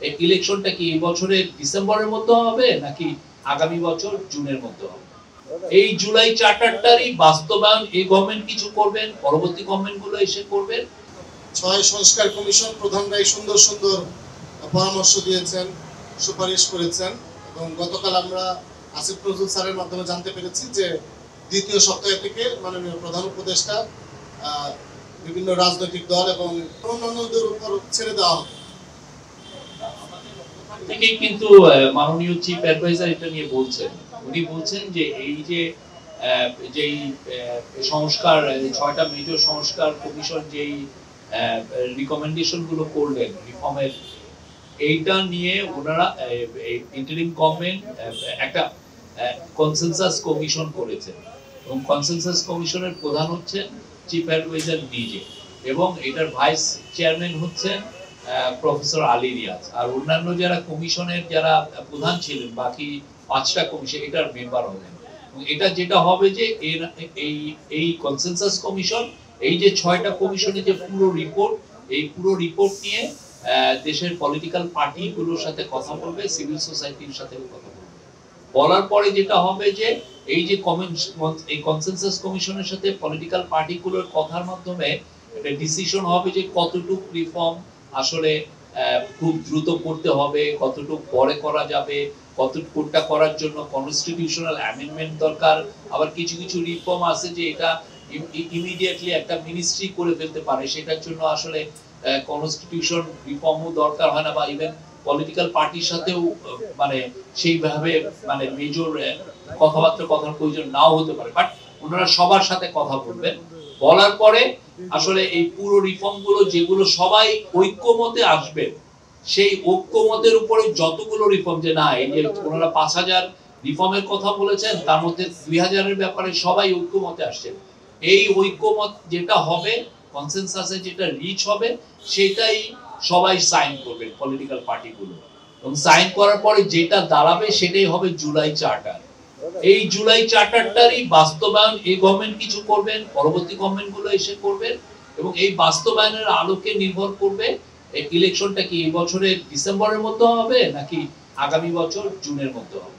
এই ইলেকশনটা কি এই বছরের ডিসেম্বরের মধ্যে হবে নাকি আগামী বছর জুনের মধ্যে হবে? এই জুলাই চার্টারটারই বাস্তবায়ন এই গভর্নমেন্ট কিছু করবেন, পরবর্তী গভর্নমেন্টগুলো এসে করবেন। ৬ সংস্কার কমিশন প্রধানরাই সুন্দর সুন্দর পরামর্শ দিয়েছেন, সুপারিশ করেছেন এবং গতকাল আমরা আসিফ নজরুল স্যারের মাধ্যমে জানতে পেরেছি যে দ্বিতীয় সপ্তাহ থেকে মাননীয় প্রধান উপদেষ্টা বিভিন্ন রাজনৈতিক দল এবং অন্যান্যদের উপর ছেড়ে দেওয়া হবে। থেকেই কিন্তু মাননীয় চিফ অ্যাডভাইজার এটা নিয়ে বলছেন। উনি বলছেন যে এই যে যেই সংস্কার ৬টা মেজর সংস্কার কমিশন যেই রিকমেন্ডেশন গুলো করলেন রিফর্মের, এইটা নিয়ে ওনারা ইন্টারিম গভর্নমেন্ট একটা কনসেনসাস কমিশন করেছেন এবং কনসেনসাস কমিশনের প্রধান হচ্ছেন চিফ অ্যাডভাইজার নিজে এবং এটার ভাইস চেয়ারম্যান হচ্ছেন প্রফেসর আলী রিয়াজ, আর অন্যান্য যারা কমিশনের যারা প্রধান ছিলেন বাকি 5টা কমিশন এটার মেম্বার হবেন। এটা যেটা হবে যে এই কনসেনসাস কমিশন এই যে 6টা কমিশনের যে পুরো রিপোর্ট, এই পুরো রিপোর্ট নিয়ে দেশের পলিটিক্যাল পার্টিগুলোর সাথে কথা বলবে, সিভিল সোসাইটির সাথে কথা বলবে। বলার পরে যেটা হবে যে এই যে এই কনসেনসাস কমিশনের সাথে পলিটিক্যাল পার্টিগুলোর কথার মাধ্যমে একটা ডিসিশন হবে যে কতটুকু রিফর্ম আসলে খুব দ্রুত করতে হবে, কতটুকু পরে করা যাবে, কতটুকুটা করার জন্য কনস্টিটিউশনাল অ্যামেন্ডমেন্ট দরকার, আবার কিছু কিছু রিফর্ম আছে যে এটা ইমিডিয়েটলি একটা মিনিস্ট্রি করে ফেলতে পারে, সেটার জন্য আসলে কনস্টিটিউশন রিফর্মও দরকার হয় না বা ইভেন পলিটিক্যাল পার্টির সাথেও মানে সেইভাবে মানে মেজর কথার প্রয়োজন নাও হতে পারে, বাট ওনারা সবার সাথে কথা বলবেন। বলার পরে আসলে এই পুরো রিফর্ম গুলো যেগুলো সবাই ঐক্যমতে আসবে, সেই ঐক্যমতের উপরে যতগুলো রিফর্ম যে না এই যে ওনারা 5,000 রিফর্মের কথা বলেছেন তার মধ্যে 2,000-এর ব্যাপারে সবাই ঐক্যমতে আসছেন, এই ঐক্যমত যেটা হবে কনসেনসাসে যেটা রিচ হবে সেটাই সবাই সাইন করবে পলিটিক্যাল পার্টিগুলো এবং সাইন করার পরে যেটা দাঁড়াবে সেটাই হবে জুলাই চার্টার। এই জুলাই চার্টারটারই বাস্তবায়ন এই গভর্নমেন্ট কিছু করবেন, পরবর্তী গভর্নমেন্টগুলো এসে করবেন এবং এই বাস্তবায়নের আলোকে নির্ভর করবে এই ইলেকশনটা কি এই বছরের ডিসেম্বরের মধ্যে হবে নাকি আগামী বছর জুনের মধ্যে হবে।